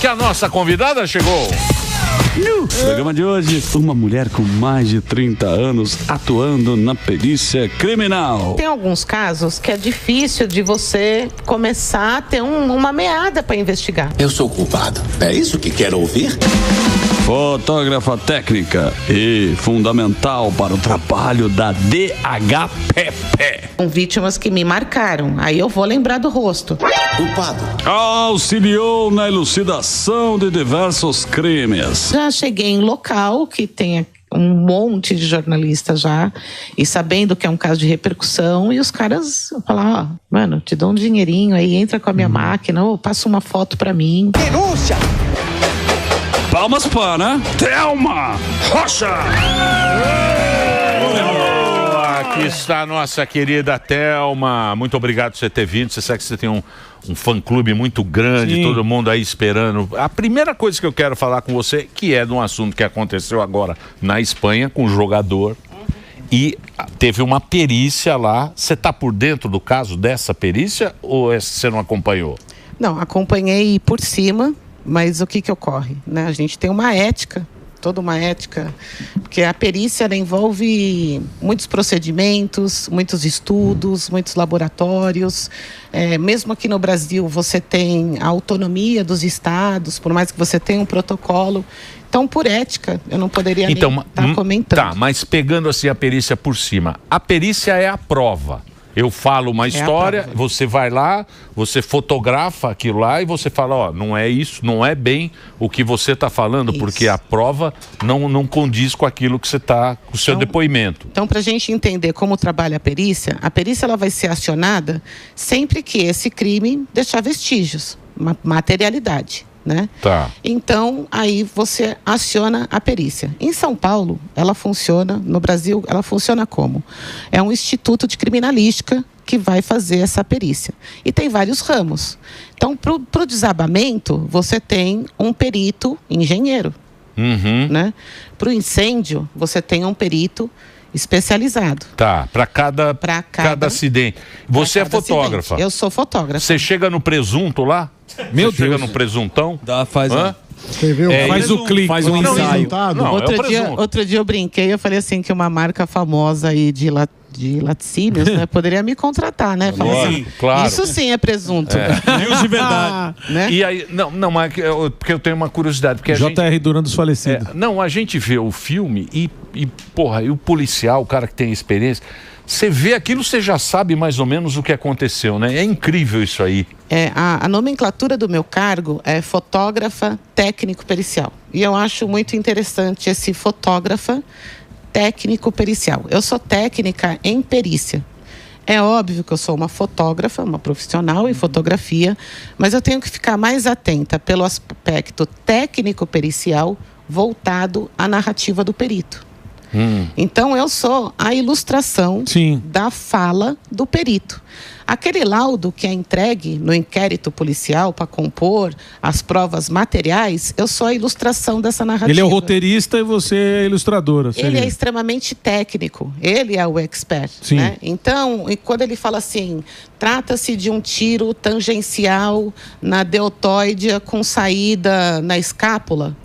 que a nossa convidada chegou. No programa de hoje, uma mulher com mais de 30 anos atuando na perícia criminal. Tem alguns casos que é difícil de você começar a ter uma meada para investigar. Eu sou culpado. É isso que quero ouvir? Fotógrafa técnica e fundamental para o trabalho da DHPP. São vítimas que me marcaram, aí eu vou lembrar do rosto. Culpado. Auxiliou na elucidação de diversos crimes. Já cheguei em local que tem um monte de jornalistas já, e sabendo que é um caso de repercussão, e os caras falam, mano, te dou um dinheirinho aí, entra com a minha máquina, ou passa uma foto pra mim. Denúncia! Palmas para Thelma Rocha! Aqui está a nossa querida Thelma. Muito obrigado por você ter vindo. Você sabe que você tem um fã-clube muito grande, sim, todo mundo aí esperando. A primeira coisa que eu quero falar com você, que é de um assunto que aconteceu agora na Espanha com um jogador, e teve uma perícia lá. Você está por dentro do caso dessa perícia ou você não acompanhou? Não, acompanhei por cima, mas o que ocorre, né? A gente tem uma ética, toda uma ética, porque a perícia ela envolve muitos procedimentos, muitos estudos, muitos laboratórios. Mesmo aqui no Brasil você tem a autonomia dos estados, por mais que você tenha um protocolo. Então, por ética, eu não poderia nem estar comentando. Tá, mas pegando assim a perícia por cima, a perícia é a prova. Eu falo uma história, você vai lá, você fotografa aquilo lá e você fala, não é isso, não é bem o que você está falando, isso, porque a prova não condiz com aquilo que você está, com o seu depoimento. Então, para a gente entender como trabalha a perícia ela vai ser acionada sempre que esse crime deixar vestígios, uma materialidade. Né? Tá. Então, aí você aciona a perícia. Em São Paulo, ela funciona, no Brasil, ela funciona como? É um instituto de criminalística que vai fazer essa perícia. E tem vários ramos. Então, para o desabamento, você tem um perito engenheiro. Né? Para o incêndio, você tem um perito especializado. Tá, para cada acidente. Você é fotógrafa? Acidente. Eu sou fotógrafa. Você chega no presunto lá? Meu Deus. Chega no presuntão? Faz o clique, faz um ensaio. Outro dia eu brinquei, eu falei assim que uma marca famosa aí de laticínios, né, poderia me contratar, né? Assim, claro. Isso sim é presunto. News de verdade. Né? E aí, mas porque eu tenho uma curiosidade. Porque J.R. Duran dos falecidos. A gente vê o filme e o policial, o cara que tem experiência, você vê aquilo, você já sabe mais ou menos o que aconteceu, né? É incrível isso aí. A nomenclatura do meu cargo é fotógrafa técnico-pericial. E eu acho muito interessante esse fotógrafa técnico-pericial. Eu sou técnica em perícia. É óbvio que eu sou uma fotógrafa, uma profissional em fotografia, mas eu tenho que ficar mais atenta pelo aspecto técnico-pericial voltado à narrativa do perito. Então, eu sou a ilustração da fala do perito. Aquele laudo que é entregue no inquérito policial para compor as provas materiais, eu sou a ilustração dessa narrativa. Ele é o roteirista e você é a ilustradora. Ele é extremamente técnico, ele é o expert. Né? Então, quando ele fala assim, trata-se de um tiro tangencial na deltoide com saída na escápula,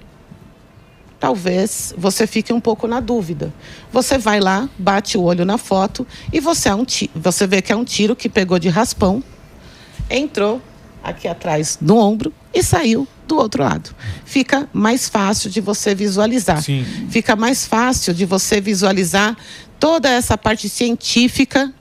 talvez você fique um pouco na dúvida. Você vai lá, bate o olho na foto e você vê que é um tiro que pegou de raspão, entrou aqui atrás no ombro e saiu do outro lado. Fica mais fácil de você visualizar. Fica mais fácil de você visualizar toda essa parte científica,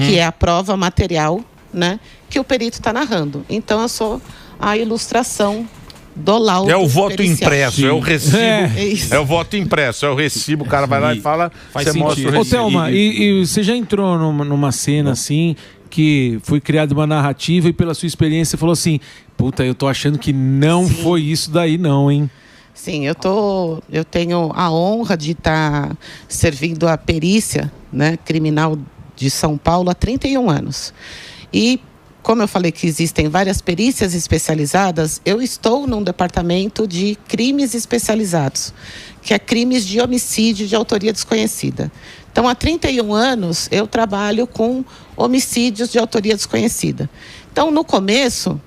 que é a prova material, né, que o perito está narrando. Então, eu sou a ilustração do laudo. É o voto pericial. Impresso, é o recibo. É o voto impresso, é o recibo. O cara vai lá e fala, você mostra o recibo. Ô, Thelma, e você já entrou numa cena assim, que foi criada uma narrativa e pela sua experiência falou assim, puta, eu tô achando que não foi isso daí não, hein? Sim, eu tenho a honra de estar servindo a perícia, né, criminal de São Paulo há 31 anos. E como eu falei que existem várias perícias especializadas, eu estou num departamento de crimes especializados, que é crimes de homicídio de autoria desconhecida. Então, há 31 anos, eu trabalho com homicídios de autoria desconhecida. Então, no começo,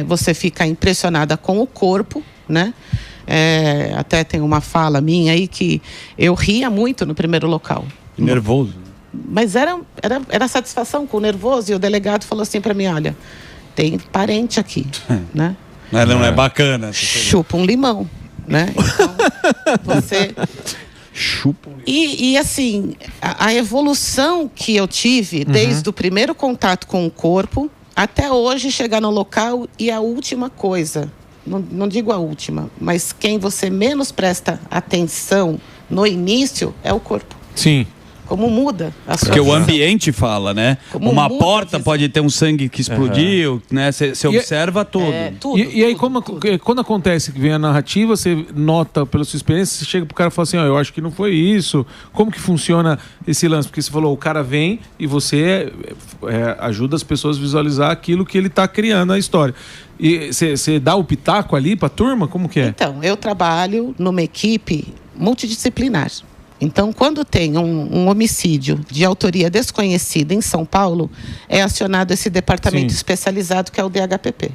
você fica impressionada com o corpo, né? Até tem uma fala minha aí que eu ria muito no primeiro local. Nervoso. Mas era satisfação com o nervoso, e o delegado falou assim para mim, olha, tem parente aqui, né? Não é bacana. Chupa um limão, né? Então, você... Chupa. E assim, a evolução que eu tive desde o primeiro contato com o corpo até hoje chegar no local, e a última coisa, não digo a última, mas quem você menos presta atenção no início é o corpo. Sim. Como muda a sua Porque visão. o ambiente fala, né? Como Uma muda a porta visão. pode ter um sangue que explodiu, né? Você observa tudo. Tudo. E aí, quando acontece que vem a narrativa, você nota pela sua experiência, você chega pro cara e fala assim, eu acho que não foi isso. Como que funciona esse lance? Porque você falou, o cara vem e você ajuda as pessoas a visualizar aquilo que ele tá criando a história. E você dá o pitaco ali pra turma? Como que é? Então, eu trabalho numa equipe multidisciplinar. Então, quando tem um homicídio de autoria desconhecida em São Paulo, é acionado esse departamento especializado que é o DHPP.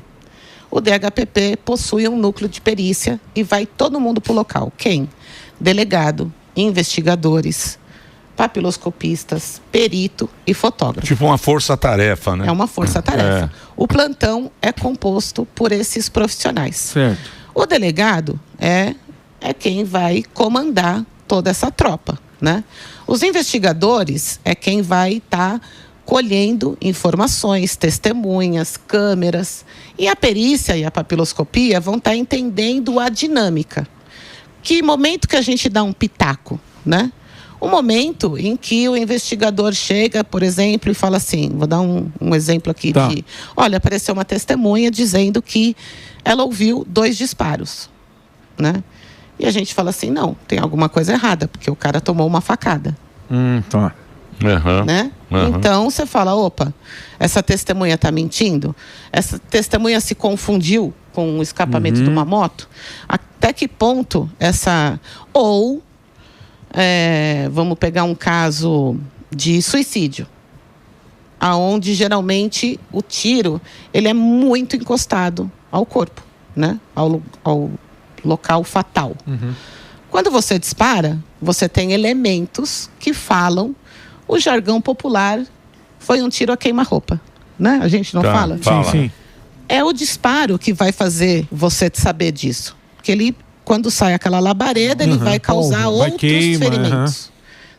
O DHPP possui um núcleo de perícia e vai todo mundo para o local. Quem? Delegado, investigadores, papiloscopistas, perito e fotógrafo. Tipo uma força-tarefa, né? É uma força-tarefa. O plantão é composto por esses profissionais. Certo. O delegado é quem vai comandar toda essa tropa, né? Os investigadores é quem vai estar colhendo informações, testemunhas, câmeras. E a perícia e a papiloscopia vão estar entendendo a dinâmica. Que momento que a gente dá um pitaco, né? O momento em que o investigador chega, por exemplo, e fala assim, vou dar um exemplo aqui de... Olha, apareceu uma testemunha dizendo que ela ouviu 2 disparos, né? E a gente fala assim, não, tem alguma coisa errada, porque o cara tomou uma facada. Tá. Né? Então, você fala, opa, essa testemunha está mentindo? Essa testemunha se confundiu com o escapamento de uma moto? Até que ponto essa... Ou, vamos pegar um caso de suicídio, aonde geralmente o tiro ele é muito encostado ao corpo, né? Ao local fatal. Quando você dispara, você tem elementos que falam o jargão popular, foi um tiro a queima-roupa, né? A gente não fala? Sim. É o disparo que vai fazer você saber disso. Porque ele, quando sai aquela labareda, ele vai causar outros ferimentos.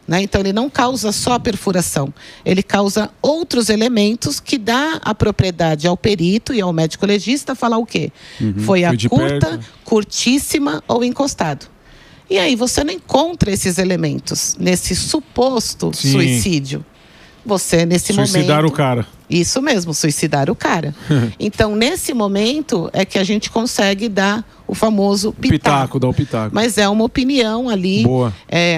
Né? Então, ele não causa só a perfuração. Ele causa outros elementos que dá a propriedade ao perito e ao médico legista falar o quê? Foi a curta, curtíssima ou encostado. E aí você não encontra esses elementos nesse suposto suicídio. Você, nesse momento... Suicidar o cara. Isso mesmo, suicidar o cara. Então, nesse momento é que a gente consegue dar o famoso pitaco. Dá o pitaco. Mas é uma opinião ali. Boa.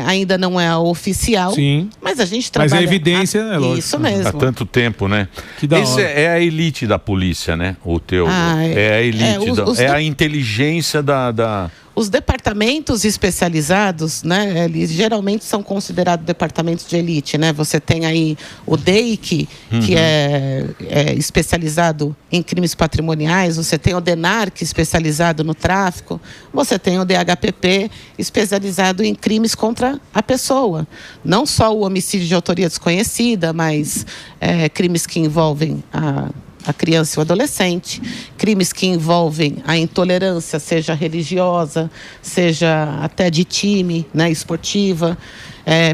Ainda não é a oficial. Sim. Mas a gente trabalha... Mas a evidência é lógico. Isso mesmo. Há tanto tempo, né? Que da Esse hora. é a elite da polícia, né? O teu. É a elite. A inteligência da... Os departamentos especializados, né, eles geralmente são considerados departamentos de elite, né? Você tem aí o DEIC, que é especializado em crimes patrimoniais, você tem o DENARC, especializado no tráfico, você tem o DHPP, especializado em crimes contra a pessoa. Não só o homicídio de autoria desconhecida, mas crimes que envolvem a criança e o adolescente, crimes que envolvem a intolerância, seja religiosa, seja até de time, né, esportiva,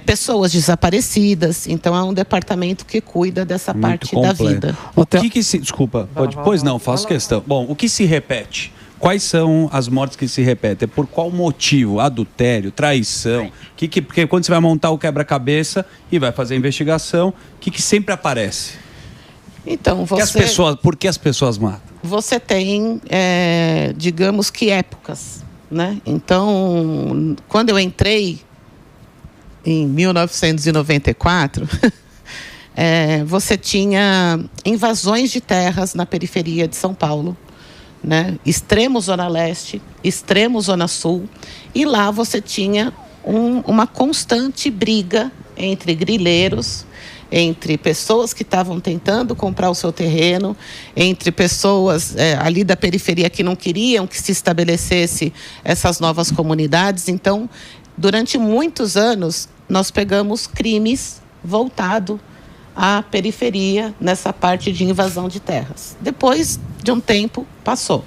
pessoas desaparecidas. Então, é um departamento que cuida dessa parte da vida. O que se... Desculpa, pode... Pois não, faço questão. Bom, o que se repete? Quais são as mortes que se repetem? Por qual motivo? Adultério, traição? Porque quando você vai montar o quebra-cabeça e vai fazer a investigação, o que sempre aparece? Então, por que as pessoas matam? Você tem, digamos que épocas, né? Então, quando eu entrei em 1994, você tinha invasões de terras na periferia de São Paulo, né? Extremo Zona Leste, extremo Zona Sul, e lá você tinha uma constante briga entre grileiros entre pessoas que estavam tentando comprar o seu terreno, entre pessoas ali da periferia que não queriam que se estabelecesse essas novas comunidades. Então, durante muitos anos, nós pegamos crimes voltados à periferia nessa parte de invasão de terras. Depois de um tempo, passou.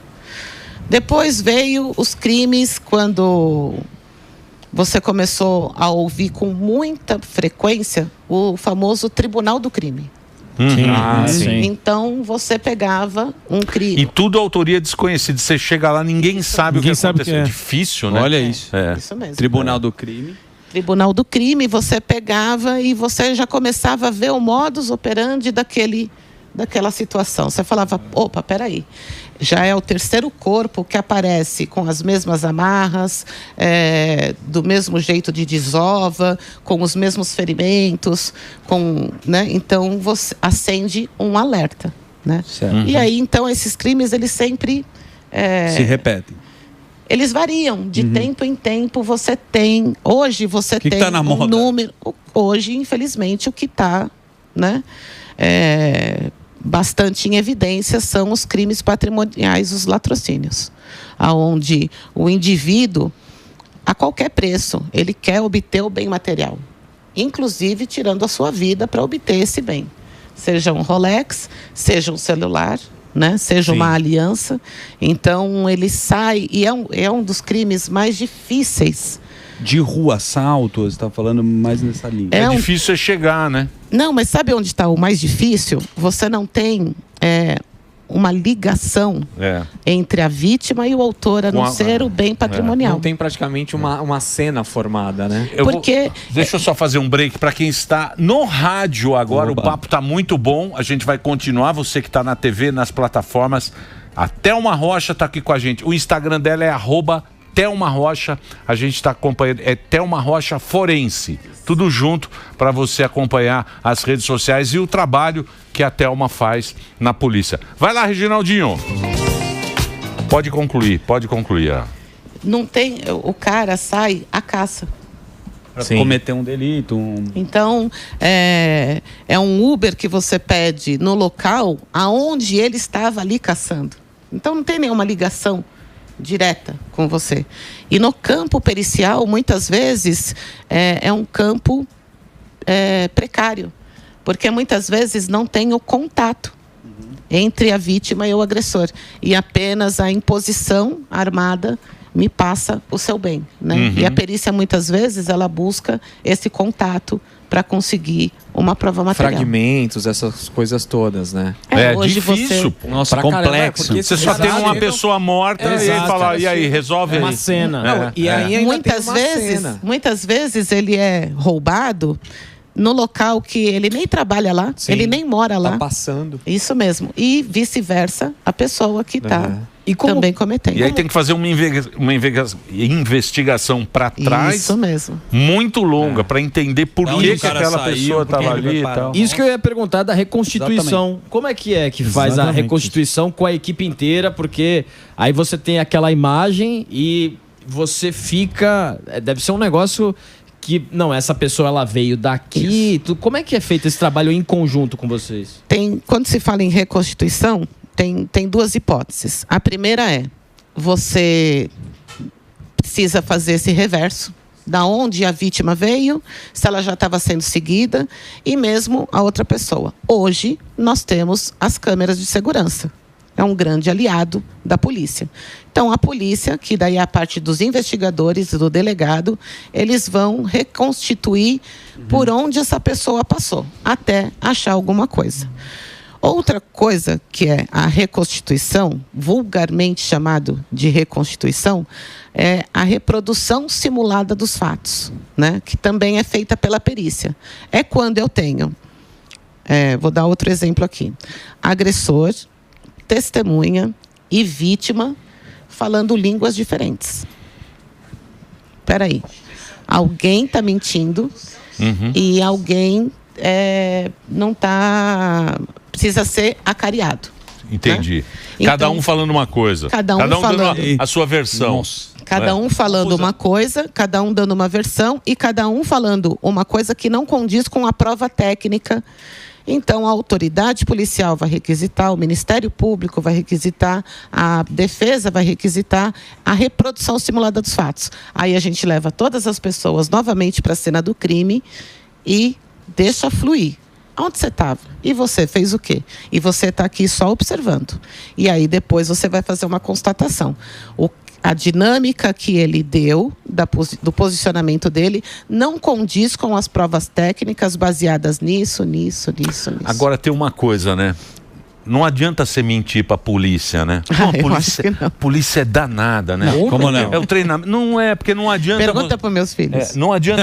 Depois veio os crimes quando você começou a ouvir com muita frequência o famoso Tribunal do Crime. Sim. Então você pegava um crime. E tudo autoria desconhecida. Você chega lá, ninguém sabe o que aconteceu. É difícil, né? Olha isso. Isso mesmo. Tribunal do Crime. Tribunal do Crime, você pegava e você já começava a ver o modus operandi daquela situação. Você falava, opa, peraí, já é o terceiro corpo que aparece com as mesmas amarras, do mesmo jeito de desova, com os mesmos ferimentos, né? Então você acende um alerta, né? E aí, então, esses crimes, eles sempre se repetem. Eles variam de tempo em tempo. Você tem hoje você tem tá na moda? Número. Hoje, infelizmente, o que está, né, bastante em evidência são os crimes patrimoniais, os latrocínios, aonde o indivíduo, a qualquer preço, ele quer obter o bem material, inclusive tirando a sua vida para obter esse bem, seja um Rolex, seja um celular, né? Seja uma aliança. Então ele sai e é um dos crimes mais difíceis. De rua, assalto, você está falando mais nessa linha. É difícil você chegar, né? Não, mas sabe onde está o mais difícil? Você não tem uma ligação entre a vítima e o autor, a não ser o bem patrimonial. Não tem praticamente uma cena formada, né? Deixa eu só fazer um break para quem está no rádio agora. O papo está muito bom. A gente vai continuar. Você que está na TV, nas plataformas. A Thelma Rocha está aqui com a gente. O Instagram dela é @Thelma Rocha. A gente está acompanhando. É Thelma Rocha Forense. Tudo junto para você acompanhar as redes sociais e o trabalho que a Thelma faz na polícia. Vai lá, Reginaldinho. Pode concluir. Não tem, o cara sai à caça. Para cometer um delito. Então, é um Uber que você pede no local aonde ele estava ali caçando. Então não tem nenhuma ligação direta com você. E no campo pericial, muitas vezes, é um campo precário, porque muitas vezes não tem o contato entre a vítima e o agressor, e apenas a imposição armada me passa o seu bem, né? E a perícia, muitas vezes, ela busca esse contato para conseguir uma prova material. Fragmentos, essas coisas todas, né? Hoje difícil. Nossa, complexo. Você só tem uma pessoa morta e fala, e aí, resolve aí. Uma cena. E aí ainda muitas vezes ele é roubado no local que ele nem trabalha lá, ele nem mora lá. Tá passando. Isso mesmo. E vice-versa, a pessoa que está também cometendo. E aí tem que fazer uma investigação para trás. Isso mesmo. Muito longa, para entender por que aquela pessoa estava ali e tal. Isso que eu ia perguntar da reconstituição. Exatamente. Como é que faz a reconstituição com a equipe inteira? Porque aí você tem aquela imagem e você fica... Deve ser um negócio... que, não, essa pessoa ela veio daqui. Como é que é feito esse trabalho em conjunto com vocês? Quando se fala em reconstituição, tem duas hipóteses. A primeira é, você precisa fazer esse reverso, da onde a vítima veio, se ela já estava sendo seguida, e mesmo a outra pessoa. Hoje, nós temos as câmeras de segurança. É um grande aliado da polícia. Então, a polícia, que daí é a parte dos investigadores e do delegado, eles vão reconstituir por onde essa pessoa passou, até achar alguma coisa. Outra coisa que é a reconstituição, vulgarmente chamado de reconstituição, é a reprodução simulada dos fatos, né? Que também é feita pela perícia. É quando eu tenho, vou dar outro exemplo aqui, agressor, testemunha e vítima falando línguas diferentes. Espera aí. Alguém está mentindo e alguém não está... Precisa ser acariado. Entendi. Né? Cada então, um falando uma coisa. Cada um falando dando a sua versão. Nossa. Cada um falando uma coisa, cada um dando uma versão e cada um falando uma coisa que não condiz com a prova técnica. Então, a autoridade policial vai requisitar, o Ministério Público vai requisitar, a defesa vai requisitar a reprodução simulada dos fatos. Aí a gente leva todas as pessoas novamente para a cena do crime e deixa fluir. Onde você estava? E você fez o quê? E você está aqui só observando. E aí depois você vai fazer uma constatação. A dinâmica que ele deu, do posicionamento dele, não condiz com as provas técnicas baseadas nisso. Agora tem uma coisa, né? Não adianta você mentir pra polícia, né? A polícia é danada, né? Como não? É o treinamento. Não é, porque não adianta... Pergunta para meus filhos. Não adianta...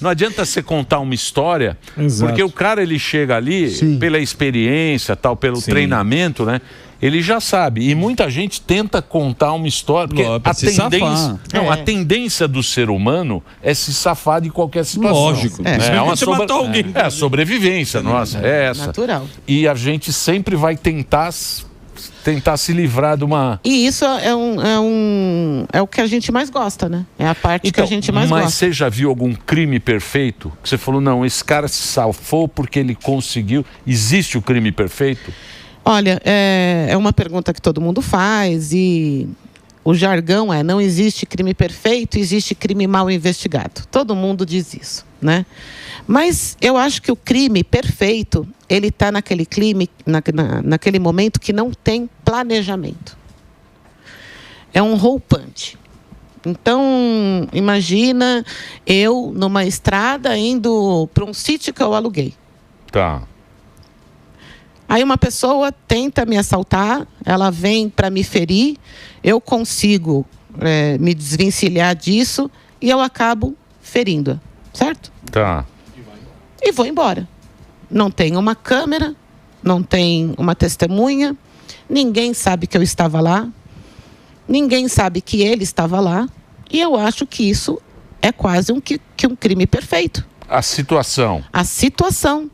Não adianta você contar uma história, porque o cara, ele chega ali, pela experiência, tal, pelo treinamento, né? Ele já sabe. E muita gente tenta contar uma história, porque a tendência do ser humano é se safar de qualquer situação. Lógico. Matar alguém. É a sobrevivência nossa, é essa. Natural. E a gente sempre vai tentar se livrar de uma... E isso é o que a gente mais gosta, né? É a parte que a gente mais gosta. Mas você já viu algum crime perfeito? Que você falou, não, esse cara se safou porque ele conseguiu. Existe o crime perfeito? Olha, é uma pergunta que todo mundo faz e o jargão não existe crime perfeito, existe crime mal investigado. Todo mundo diz isso, né? Mas eu acho que o crime perfeito, ele está naquele naquele momento que não tem planejamento. É um roupante. Então, imagina eu numa estrada indo para um sítio que eu aluguei. Tá. Aí uma pessoa tenta me assaltar, ela vem para me ferir, eu consigo me desvencilhar disso e eu acabo ferindo-a, certo? Tá. E vou embora. Não tem uma câmera, não tem uma testemunha, ninguém sabe que eu estava lá, ninguém sabe que ele estava lá, e eu acho que isso é quase um crime perfeito. A situação,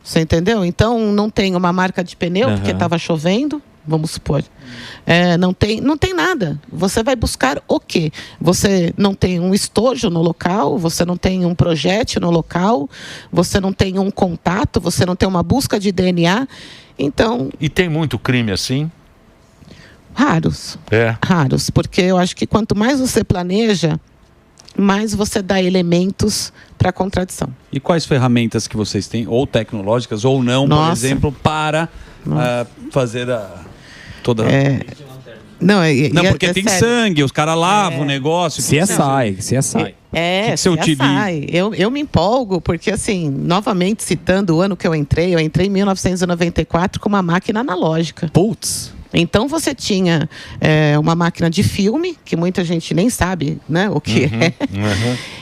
você entendeu? Então, não tem uma marca de pneu, porque estava chovendo, vamos supor. Não tem nada. Você vai buscar o quê? Você não tem um estojo no local, você não tem um projétil no local, você não tem um contato, você não tem uma busca de DNA. Então... E tem muito crime assim? Raros. Raros, porque eu acho que quanto mais você planeja, mais você dá elementos para contradição. E quais ferramentas que vocês têm, ou tecnológicas, ou não, por exemplo, para fazer toda... Não, porque tem sério. Sangue, os caras lavam o negócio. CSI. Que você utiliza? Eu me empolgo, porque assim, novamente citando o ano que eu entrei em 1994 com uma máquina analógica. Putz! Então você tinha uma máquina de filme, que muita gente nem sabe, né, o que é.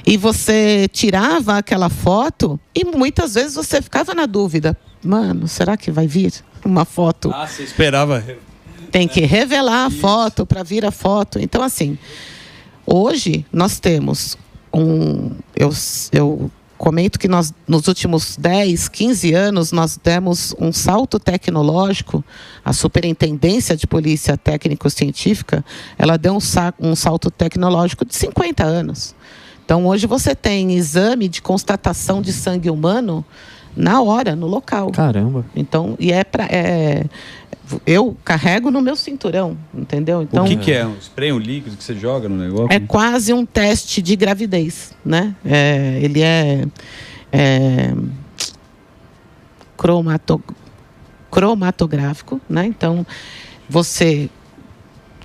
E você tirava aquela foto e muitas vezes você ficava na dúvida. Mano, será que vai vir uma foto? Você esperava. Tem que revelar a foto para vir a foto. Então, assim, hoje nós temos eu comento que nós, nos últimos 10, 15 anos, nós demos um salto tecnológico. A Superintendência de Polícia Técnico-Científica, ela deu um salto tecnológico de 50 anos. Então, hoje você tem exame de constatação de sangue humano na hora, no local. Caramba. Então, eu carrego no meu cinturão, entendeu? Então, o que é? Um spray, um líquido que você joga no negócio? É quase um teste de gravidez, né? Ele é cromatográfico, né? Então, você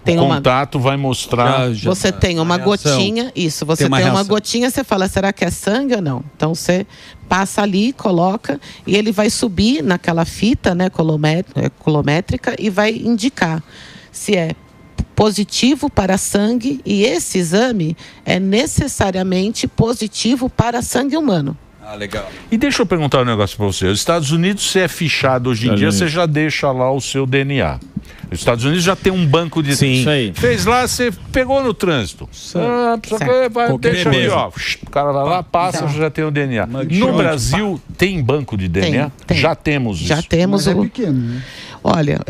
tem o contato vai mostrar... Você tem uma gotinha, você tem uma gotinha, você fala, será que é sangue ou não? Então, você passa ali, coloca, e ele vai subir naquela fita, né, colométrica, e vai indicar se é positivo para sangue, e esse exame é necessariamente positivo para sangue humano. Ah, legal. E deixa eu perguntar um negócio para você. Os Estados Unidos, se é fichado hoje em dia, você já deixa lá o seu DNA. Os Estados Unidos já tem um banco de... Sim, isso aí. Fez lá, você pegou no trânsito. Deixa aí, ó. O cara vai lá, passa, já tem o DNA. No Brasil, tem banco de DNA? Tem. Já temos isso. Já temos. Mas é pequeno, né? Olha,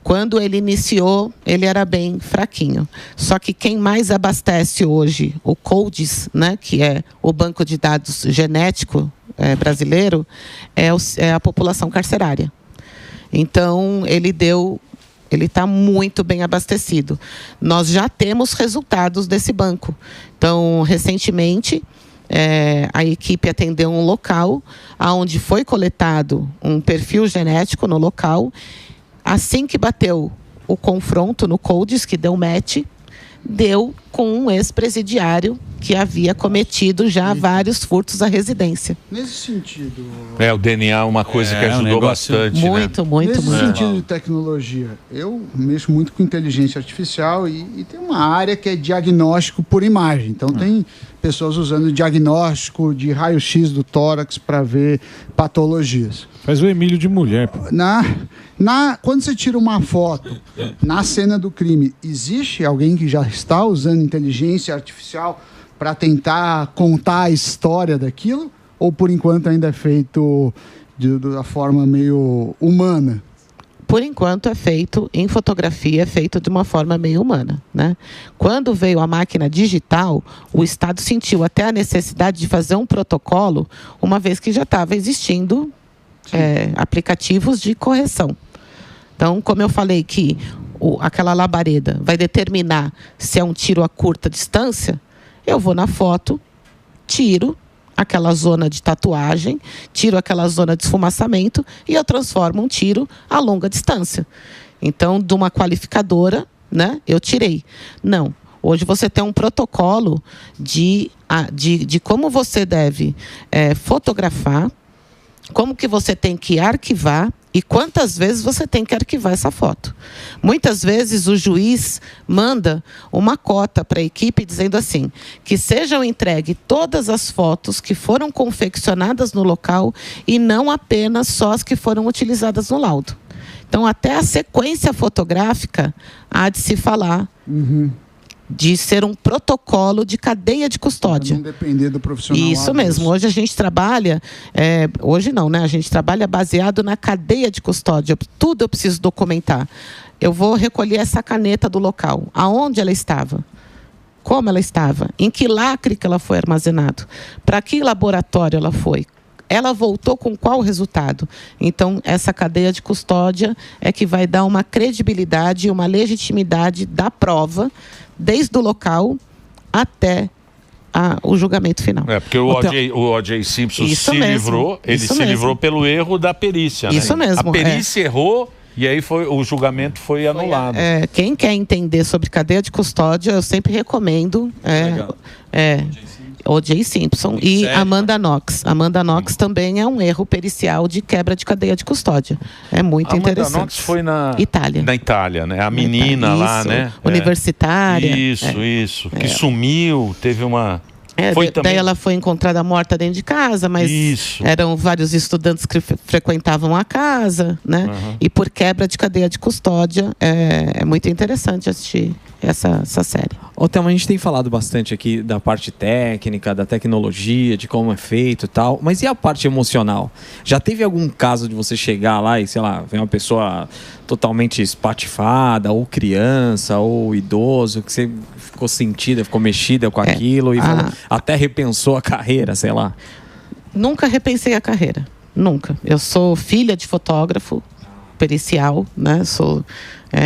quando ele iniciou, ele era bem fraquinho. Só que quem mais abastece hoje o CODES, né, que é o banco de dados genético brasileiro, é a população carcerária. Então, ele está muito bem abastecido. Nós já temos resultados desse banco. Então, recentemente, a equipe atendeu um local onde foi coletado um perfil genético no local. Assim que bateu o confronto no CODES, que deu match, deu com um ex-presidiário que havia cometido já vários furtos à residência. Nesse sentido... O DNA é uma coisa que ajudou bastante, muito, né? muito. Nesse sentido de tecnologia, eu mexo muito com inteligência artificial e tem uma área que é diagnóstico por imagem. Então, tem pessoas usando diagnóstico de raio-x do tórax para ver patologias. Faz o Emílio de mulher. Pô. Quando você tira uma foto na cena do crime, existe alguém que já está usando inteligência artificial para tentar contar a história daquilo? Ou, por enquanto, ainda é feito da forma meio humana? Por enquanto, é feito em fotografia, é feito de uma forma meio humana, né? Quando veio a máquina digital, o Estado sentiu até a necessidade de fazer um protocolo, uma vez que já estava existindo aplicativos de correção. Então, como eu falei que aquela labareda vai determinar se é um tiro a curta distância, eu vou na foto, tiro aquela zona de tatuagem, tiro aquela zona de esfumaçamento e eu transformo um tiro a longa distância. Então, de uma qualificadora, né, eu tirei. Não. Hoje você tem um protocolo de como você deve fotografar, como que você tem que arquivar e quantas vezes você tem que arquivar essa foto. Muitas vezes o juiz manda uma cota para a equipe dizendo assim, que sejam entregues todas as fotos que foram confeccionadas no local e não apenas só as que foram utilizadas no laudo. Então, até a sequência fotográfica há de se falar de ser um protocolo de cadeia de custódia. Não depender do profissional. Isso mesmo. Hoje a gente trabalha... hoje não, né? A gente trabalha baseado na cadeia de custódia. Tudo eu preciso documentar. Eu vou recolher essa caneta do local. Aonde ela estava? Como ela estava? Em que lacre que ela foi armazenado? Para que laboratório ela foi? Ela voltou com qual resultado? Então, essa cadeia de custódia é que vai dar uma credibilidade e uma legitimidade da prova, desde o local até o julgamento final. Porque o O.J. Simpson se livrou pelo erro da perícia. Isso né? mesmo. A perícia errou e aí o julgamento foi anulado. Quem quer entender sobre cadeia de custódia, eu sempre recomendo O.J. Simpson e Amanda Knox. Amanda Knox também é um erro pericial de quebra de cadeia de custódia. É muito interessante. Amanda Knox foi na Itália. Na Itália, né? A menina lá, né? Universitária. Isso. Que sumiu, teve uma... Daí ela foi encontrada morta dentro de casa, mas eram vários estudantes que frequentavam a casa, né? E por quebra de cadeia de custódia, é muito interessante assistir essa série. Thelma, a gente tem falado bastante aqui da parte técnica, da tecnologia, de como é feito e tal, mas e a parte emocional? Já teve algum caso de você chegar lá e, sei lá, vem uma pessoa totalmente espatifada, ou criança, ou idoso, que você ficou sentida, ficou mexida com aquilo e até repensou a carreira, sei lá? Nunca repensei a carreira, nunca. Eu sou filha de fotógrafo pericial, né? Sou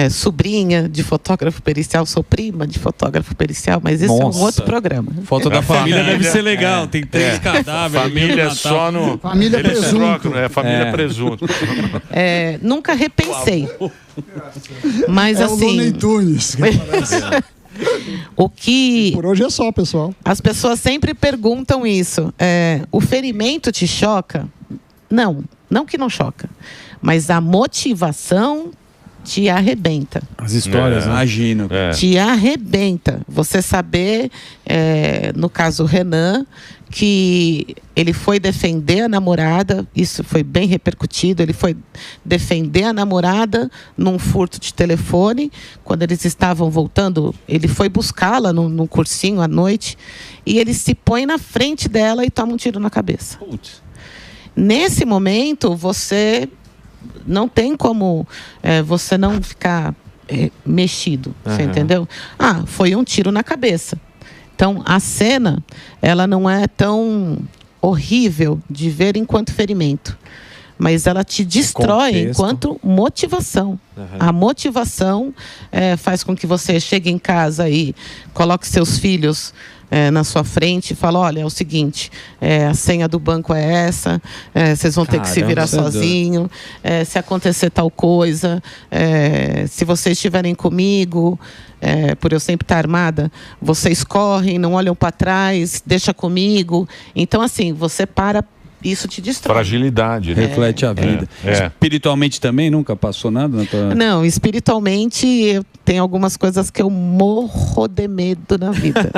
sobrinha de fotógrafo pericial, sou prima de fotógrafo pericial, mas esse é um outro programa. Foto da família deve ser legal, tem 3 cadáveres. Família só no... Família presunto. Família presunto. Nunca repensei. Mas o assim... Looney Tunes, que parece. O que... Por hoje é só, pessoal. As pessoas sempre perguntam isso. O ferimento te choca? Não que não choca. Mas a motivação te arrebenta. As histórias, imagino. Te arrebenta. Você saber, no caso Renan, que ele foi defender a namorada, isso foi bem repercutido, ele foi defender a namorada num furto de telefone, quando eles estavam voltando, ele foi buscá-la num cursinho à noite, e ele se põe na frente dela e toma um tiro na cabeça. Nesse momento, você não tem como você não ficar mexido, você entendeu? Foi um tiro na cabeça. Então, a cena, ela não é tão horrível de ver enquanto ferimento, mas ela te destrói enquanto motivação. A motivação faz com que você chegue em casa e coloque seus filhos na sua frente e fala, olha, é o seguinte, a senha do banco é essa, vocês vão ter que se virar sozinho, se acontecer tal coisa, se vocês estiverem comigo, por eu sempre estar armada, vocês correm, não olham para trás, deixa comigo. Então, assim, você para, isso te destrói. Fragilidade, né? Reflete a vida. Espiritualmente também nunca passou nada na tua... Não, espiritualmente tem algumas coisas que eu morro de medo na vida.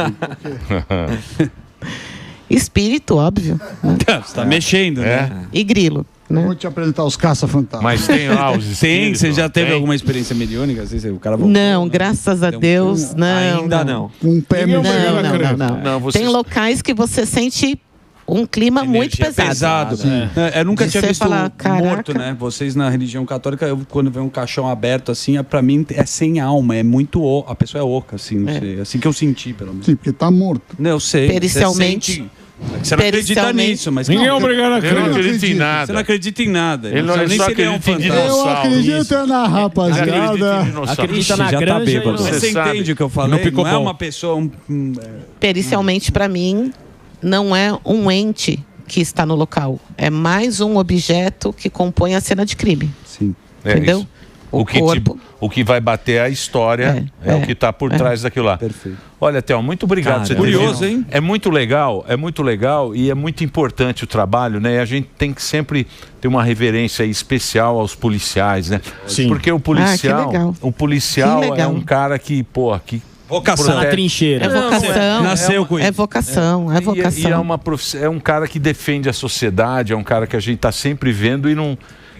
Espírito, óbvio. Né? Você tá mexendo, né? E grilo. Né? Vou te apresentar os caça-fantasmas. Mas tem lá os espíritos. Você já teve alguma experiência mediúnica? Assim, o cara voltou, não, graças a Deus, não. Ainda não. Um pé não, no não. Tem locais que você sente um clima muito pesado. Eu nunca tinha visto falar, morto, né? Vocês na religião católica, quando vê um caixão aberto assim, pra mim é sem alma, é muito a pessoa é oca, assim, não sei. Assim que eu senti, pelo menos. Sim, porque tá morto. Não, eu sei. Pericialmente. Você não acredita nisso, mas... Ninguém é obrigado a acreditar. Ele não acredita em nada. Você não acredita em nada. Ele não nem só se ele é um acredita em fantasma. Eu acredito na rapaziada. Acredita na já granja tá bêbado. e Você entende o que eu falei? Não é uma pessoa... Pericialmente, para mim, não é um ente que está no local. É mais um objeto que compõe a cena de crime. Sim. Entendeu? Isso. O que vai bater a história é o que está por trás daquilo lá. Perfeito. Olha, Theo, muito obrigado por você ter curioso, vindo. hein? É muito legal e é muito importante o trabalho, né? E a gente tem que sempre ter uma reverência especial aos policiais, né? Sim. Porque o policial, é um cara que vocação na trincheira. É vocação. Nasceu com isso. É vocação. E é um cara que defende a sociedade, é um cara que a gente está sempre vendo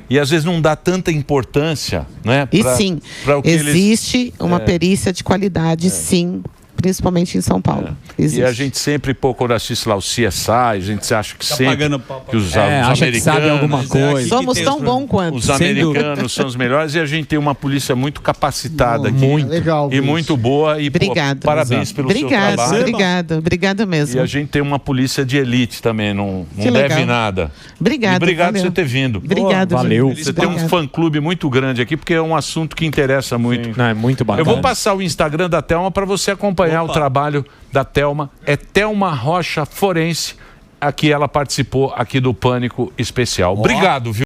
e às vezes não dá tanta importância, né? Sim, existe uma perícia de qualidade, sim, principalmente em São Paulo. E a gente sempre, quando assiste lá o CSI, a gente acha que que os acha que sabe alguma coisa. Somos tão bons quanto. Os americanos são os melhores e a gente tem uma polícia muito capacitada aqui. Legal. E muito boa. E obrigado. Parabéns pelo seu trabalho. Obrigado mesmo. E a gente tem uma polícia de elite também, não deve nada. Obrigado. Obrigado por você ter vindo. Obrigado. Valeu. Você tem um fã-clube muito grande aqui, porque é um assunto que interessa muito. Não, é muito bacana. Eu vou passar o Instagram da Thelma para você acompanhar o trabalho da Thelma. É Thelma Rocha Forense. Aqui ela participou aqui do Pânico Especial. Obrigado, viu?